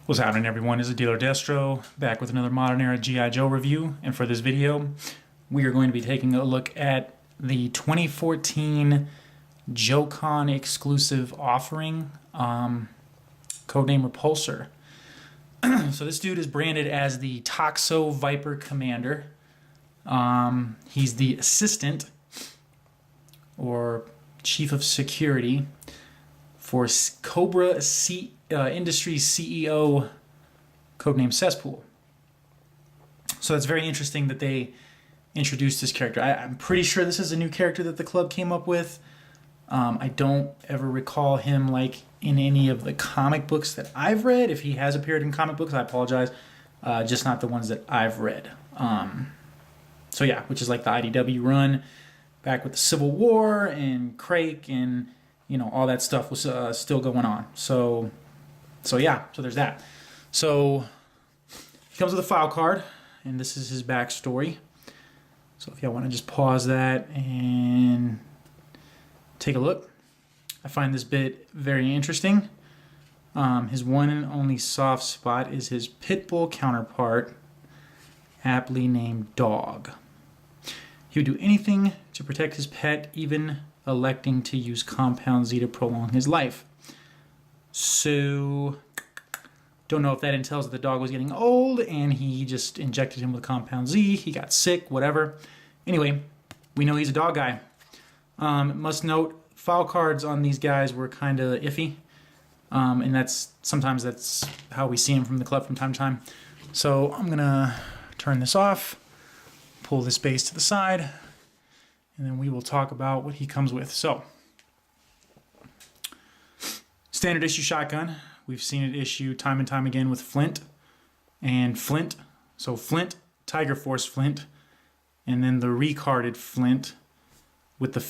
What's happening, everyone? This is Dealer Destro back with another Modern Era G.I. Joe review, and for this video we are going to be taking a look at the 2014 JoeCon exclusive offering, codename Repulsor. So this dude is branded as the Toxo Viper Commander. He's the assistant or chief of security for Cobra Industries CEO, codename Cesspool. So it's very interesting that they introduced this character. I'm pretty sure this is a new character that the club came up with. I don't ever recall him like in any of the comic books that I've read. If he has appeared in comic books, I apologize. Just not the ones that I've read. So yeah, which is like the IDW run back with the Civil War and Crake and all that stuff was still going on. So yeah, so there's that. So he comes with a file card, and this is his backstory. So if y'all want to just pause that and take a look. I find this bit very interesting. His one and only soft spot is his pit bull counterpart, aptly named Dog. He would do anything to protect his pet, even electing to use Compound Z to prolong his life. So, don't know if that entails that the dog was getting old and he just injected him with Compound Z, he got sick, whatever. Anyway, we know he's a dog guy. Must note, file cards on these guys were kind of iffy. And sometimes that's how we see him from the club from time to time. So I'm gonna turn this off, pull this base to the side, and then we will talk about what he comes with. So, standard issue shotgun. We've seen it issue time and time again with Flint and Flint. So Flint, Tiger Force Flint, and then the recarded Flint with the...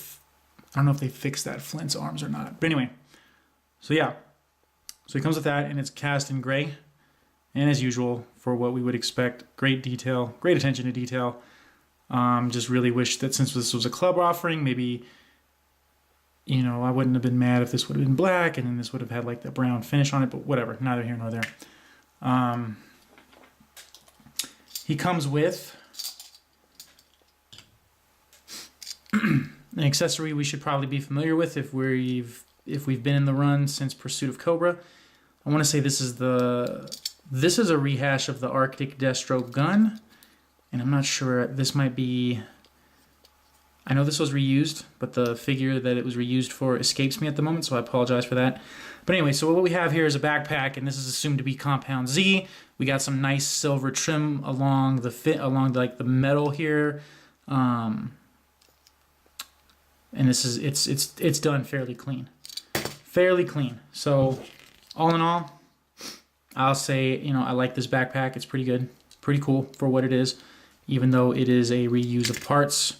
I don't know if they fixed that Flint's arms or not. But anyway, so yeah. So he comes with that, and it's cast in gray. And as usual, for what we would expect, great detail, great attention to detail. Just really wish that since this was a club offering, maybe... I wouldn't have been mad if this would have been black and then this would have had like the brown finish on it, but whatever, neither here nor there. He comes with an accessory we should probably be familiar with if we've been in the run since Pursuit of Cobra. I want to say this is a rehash of the Arctic Destro gun, and I'm not sure, this might be... I know this was reused, but the figure that it was reused for escapes me at the moment, so I apologize for that. But anyway, so what we have here is a backpack, and this is assumed to be Compound Z. We got some nice silver trim along the metal here, and this is it's done fairly clean, So all in all, I'll say I like this backpack. It's pretty good, pretty cool for what it is, even though it is a reuse of parts.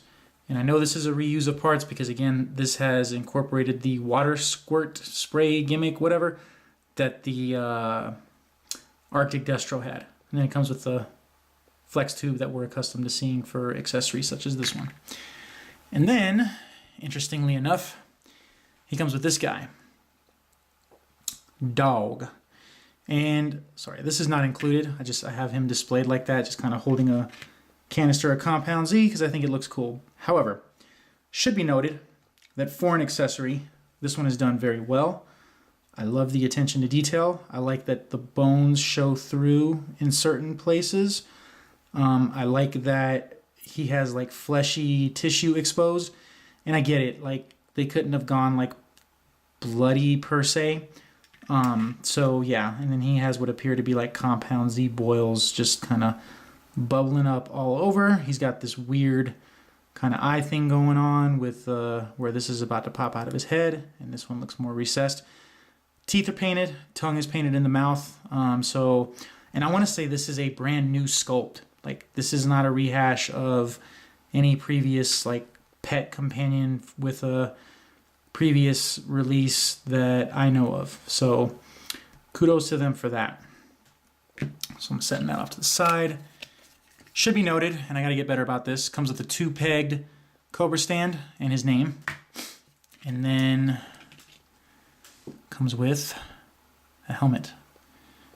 And I know this is a reuse of parts because, again, this has incorporated the water squirt spray gimmick, whatever, that the Arctic Destro had. And then it comes with the flex tube that we're accustomed to seeing for accessories such as this one. And then, interestingly enough, he comes with this guy, Dog. And, sorry, this is not included. I have him displayed like that, just kind of holding a canister of Compound Z because I think it looks cool. However, should be noted that for an accessory, this one is done very well. I love the attention to detail. I like that the bones show through in certain places. I like that he has like fleshy tissue exposed, and I get it, like they couldn't have gone like bloody per se. So yeah, and then he has what appear to be like Compound Z boils just kind of bubbling up all over. He's got this weird kind of eye thing going on with where this is about to pop out of his head, and this one looks more recessed. Teeth are painted, tongue is painted in the mouth. And I want to say this is a brand new sculpt. Like, this is not a rehash of any previous like pet companion with a previous release that I know of. So kudos to them for that. So I'm setting that off to the side. Should be noted, and I got to get better about this, comes with a 2-pegged Cobra stand and his name. And then comes with a helmet.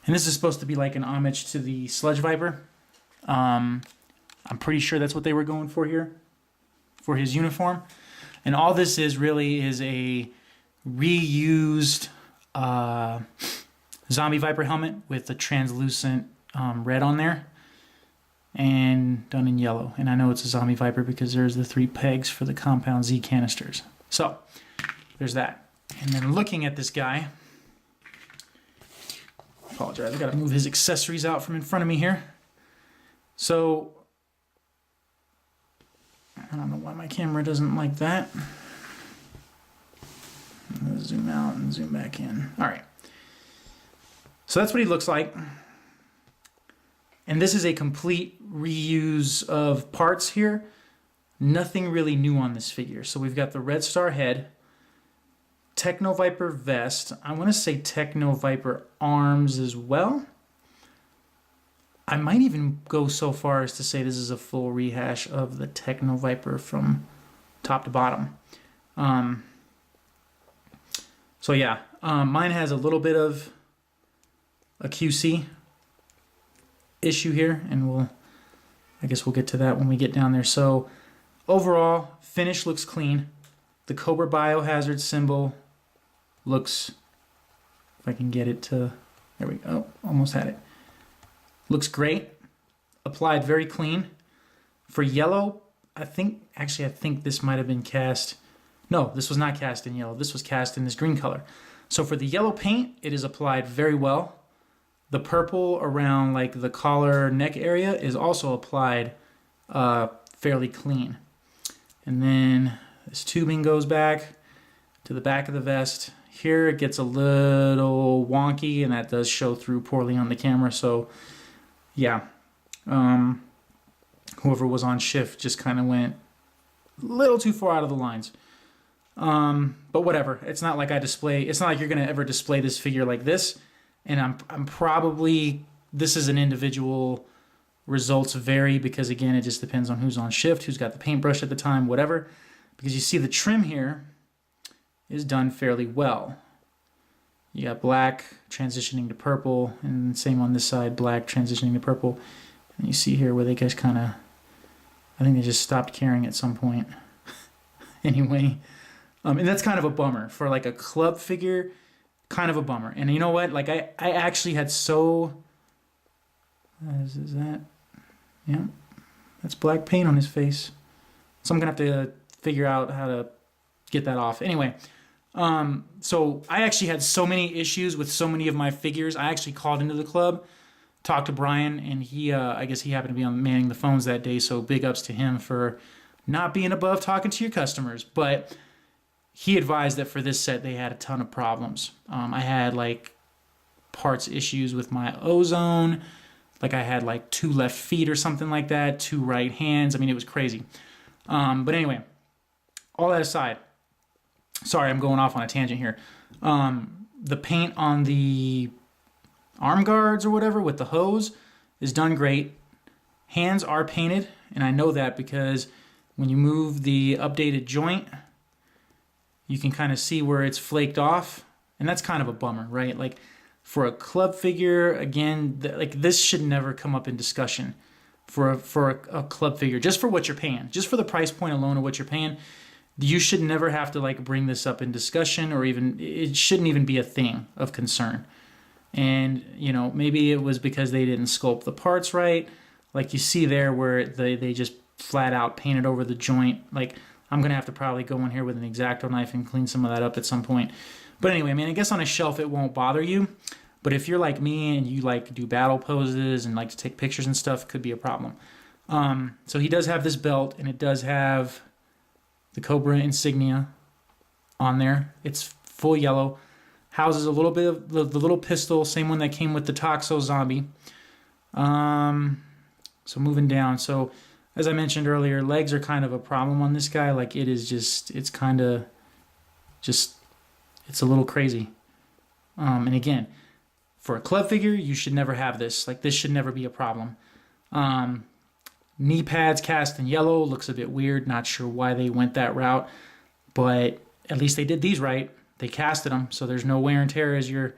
And this is supposed to be like an homage to the Sludge Viper. I'm pretty sure that's what they were going for here, for his uniform. And all this is really is a reused Zombie Viper helmet with the translucent red on there and done in yellow. And I know it's a Zombie Viper because there's the 3 pegs for the Compound Z canisters. So there's that. And then looking at this guy, apologize, I gotta move his accessories out from in front of me here. So I don't know why my camera doesn't like that. I'm gonna zoom out and zoom back in. All right. So that's what he looks like. And this is a complete reuse of parts here. Nothing really new on this figure. So we've got the Red Star head, Techno Viper vest. I want to say Techno Viper arms as well. I might even go so far as to say this is a full rehash of the Techno Viper from top to bottom. So yeah, mine has a little bit of a QC issue here, and I guess we'll get to that when we get down there. So overall, finish looks clean. The Cobra Biohazard symbol looks, if I can get it to, there we go, almost had it. Looks great. Applied very clean. For yellow, I think this might have been cast. No, this was not cast in yellow. This was cast in this green color. So for the yellow paint, it is applied very well. The purple around like the collar neck area is also applied fairly clean. And then this tubing goes back to the back of the vest. Here it gets a little wonky, and that does show through poorly on the camera. So yeah, whoever was on shift just kind of went a little too far out of the lines. But whatever. It's not like it's not like you're going to ever display this figure like this. And I'm probably, this is an individual, results vary because again, it just depends on who's on shift, who's got the paintbrush at the time, whatever. Because you see the trim here is done fairly well. You got black transitioning to purple, and same on this side, black transitioning to purple. And you see here where they just kind of, I think they just stopped caring at some point. Anyway, and that's kind of a bummer for like a club figure. Kind of a bummer. And you know what? Like I actually had so... is that? Yeah. That's black paint on his face. So I'm going to have to figure out how to get that off. Anyway, so I actually had so many issues with so many of my figures. I actually called into the club, talked to Brian, and he, I guess he happened to be on manning the phones that day, so big ups to him for not being above talking to your customers. But he advised that for this set, they had a ton of problems. I had like parts issues with my ozone. Like I had like 2 left feet or something like that, 2 right hands. I mean, it was crazy. But anyway, all that aside, sorry, I'm going off on a tangent here. The paint on the arm guards or whatever with the hose is done great. Hands are painted, and I know that because when you move the updated joint, you can kind of see where it's flaked off, and that's kind of a bummer, right? Like for a club figure, again, like this should never come up in discussion for a club figure, just for what you're paying, just for the price point alone of what you're paying. You should never have to like bring this up in discussion, or even it shouldn't even be a thing of concern. And you know, maybe it was because they didn't sculpt the parts right, like you see there where they just flat out painted over the joint. Like I'm going to have to probably go in here with an X-Acto knife and clean some of that up at some point. But anyway, I mean, I guess on a shelf it won't bother you. But if you're like me and you like to do battle poses and like to take pictures and stuff, it could be a problem. So he does have this belt, and it does have the Cobra insignia on there. It's full yellow. Houses a little bit of the little pistol, same one that came with the Toxo Zombie. So moving down. So as I mentioned earlier, legs are kind of a problem on this guy. Like it is just, it's kind of just, it's a little crazy. And again, for a club figure, you should never have this. Like this should never be a problem. Knee pads cast in yellow looks a bit weird. Not sure why they went that route, but at least they did these right. They casted them, so there's no wear and tear as you're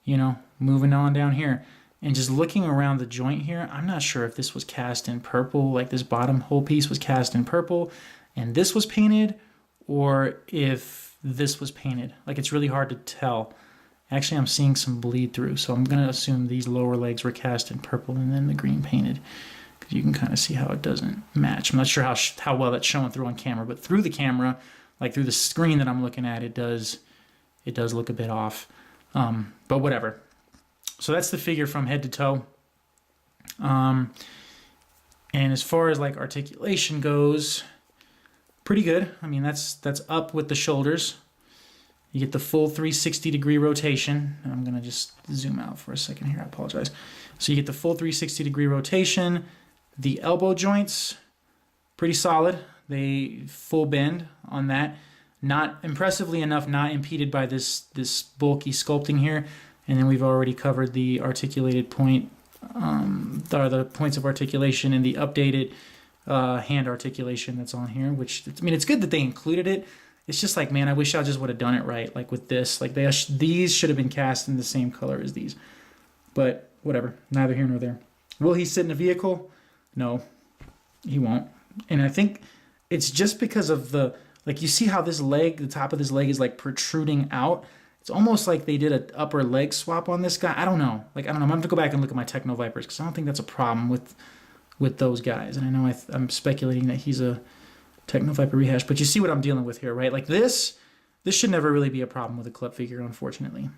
you know, moving on down here. And just looking around the joint here, I'm not sure if this was cast in purple, like this bottom whole piece was cast in purple and this was painted, or if this was painted. Like, it's really hard to tell. Actually, I'm seeing some bleed through, so I'm going to assume these lower legs were cast in purple and then the green painted, because you can kind of see how it doesn't match. I'm not sure how well that's showing through on camera, but through the camera, like through the screen that I'm looking at, it does look a bit off. But whatever. So that's the figure from head to toe. And as far as like articulation goes, pretty good. I mean, that's up with the shoulders. You get the full 360-degree rotation. I'm going to just zoom out for a second here. I apologize. So you get the full 360-degree rotation. The elbow joints, pretty solid. They full bend on that. Not impressively enough, not impeded by this bulky sculpting here. And then we've already covered the articulated point, the points of articulation and the updated hand articulation that's on here, which, I mean, it's good that they included it. It's just like, man, I wish I just would have done it right. Like with this, like these should have been cast in the same color as these, but whatever, neither here nor there. Will he sit in a vehicle? No, he won't. And I think it's just because of like, you see how this leg, the top of this leg is like protruding out. It's almost like they did an upper leg swap on this guy. I don't know. Like, I don't know. I'm going to go back and look at my Techno Vipers, because I don't think that's a problem with those guys. And I know I'm speculating that he's a Techno Viper rehash, but you see what I'm dealing with here, right? Like this should never really be a problem with a club figure, unfortunately.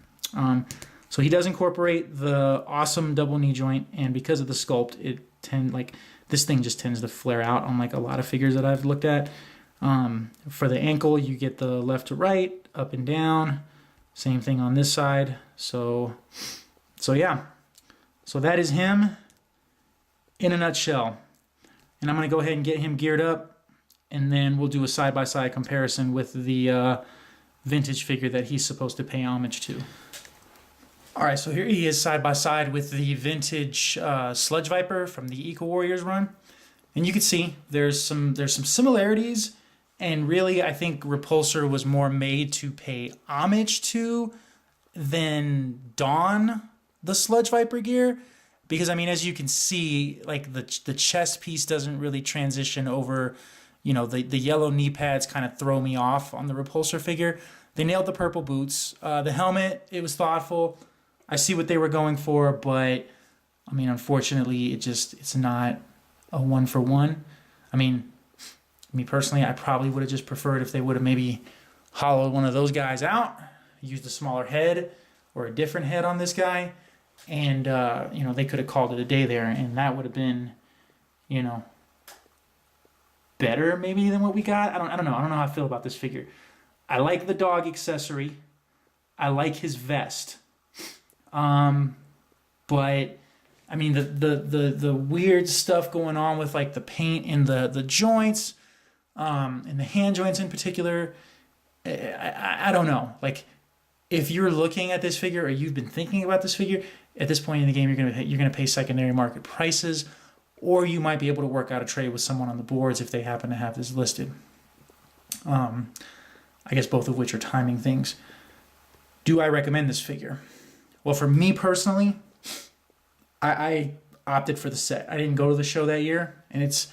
So he does incorporate the awesome double knee joint, and because of the sculpt, this thing just tends to flare out on like a lot of figures that I've looked at. For the ankle, you get the left to right, up and down. Same thing on this side. So yeah. So that is him in a nutshell. And I'm going to go ahead and get him geared up, and then we'll do a side-by-side comparison with the vintage figure that he's supposed to pay homage to. All right, so here he is side-by-side with the vintage Sludge Viper from the Eco Warriors run. And you can see there's some similarities. And really, I think Repulsor was more made to pay homage to than don the Sludge Viper gear. Because, I mean, as you can see, like the chest piece doesn't really transition over, you know, the yellow knee pads kind of throw me off on the Repulsor figure. They nailed the purple boots. The helmet, it was thoughtful. I see what they were going for, but, I mean, unfortunately, it's not a one-for-one. I mean, me personally, I probably would have just preferred if they would have maybe hollowed one of those guys out, used a smaller head or a different head on this guy, and you know, they could have called it a day there, and that would have been, you know, better maybe than what we got. I don't know how I feel about this figure. I like the dog accessory. I like his vest. But I mean, the weird stuff going on with like the paint and the joints, and the hand joints in particular, I don't know. Like, if you're looking at this figure or you've been thinking about this figure, at this point in the game, you're gonna pay secondary market prices, or you might be able to work out a trade with someone on the boards if they happen to have this listed. I guess both of which are timing things. Do I recommend this figure? Well, for me personally, I opted for the set. I didn't go to the show that year, and it's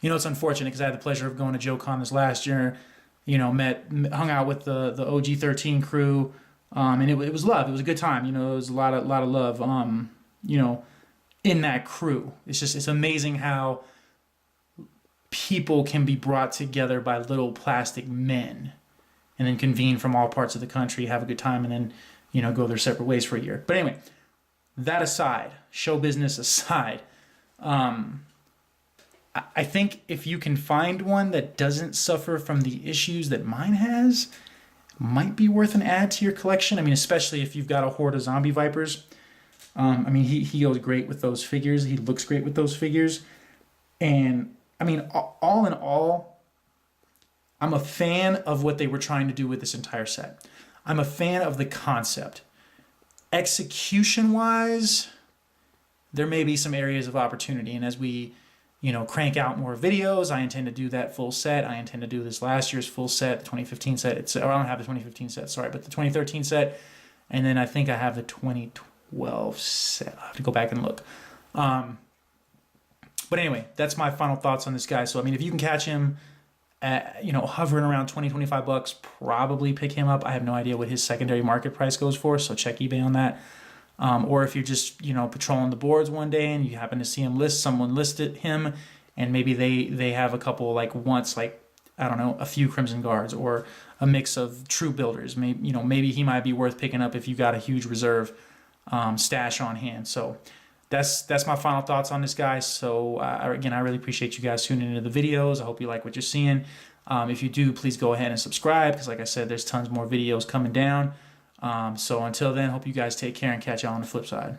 unfortunate because I had the pleasure of going to JoeCon this last year. You know, hung out with the OG 13 crew, and it was love. It was a good time. You know, it was a lot of love. You know, in that crew, it's amazing how people can be brought together by little plastic men, and then convene from all parts of the country, have a good time, and then, you know, go their separate ways for a year. But anyway, that aside, show business aside, I think if you can find one that doesn't suffer from the issues that mine has, might be worth an add to your collection. I mean, especially if you've got a horde of zombie vipers. I mean, he goes great with those figures. He looks great with those figures. And, I mean, all in all, I'm a fan of what they were trying to do with this entire set. I'm a fan of the concept. Execution-wise, there may be some areas of opportunity. And as we, you know, crank out more videos, I intend to do that full set. I intend to do this last year's full set, the 2015 set. I don't have the 2015 set, sorry, but the 2013 set. And then I think I have the 2012 set. I'll have to go back and look. But anyway, that's my final thoughts on this guy. So, I mean, if you can catch him at, hovering around 20, 25 bucks, probably pick him up. I have no idea what his secondary market price goes for, so check eBay on that. Or if you're just, patrolling the boards one day and you happen to see someone listed him, and maybe they have a couple, I don't know, a few Crimson Guards or a mix of true builders. Maybe he might be worth picking up if you got a huge reserve stash on hand. So that's my final thoughts on this guy. So again, I really appreciate you guys tuning into the videos. I hope you like what you're seeing. If you do, please go ahead and subscribe, because like I said, there's tons more videos coming down. So until then, hope you guys take care and catch y'all on the flip side.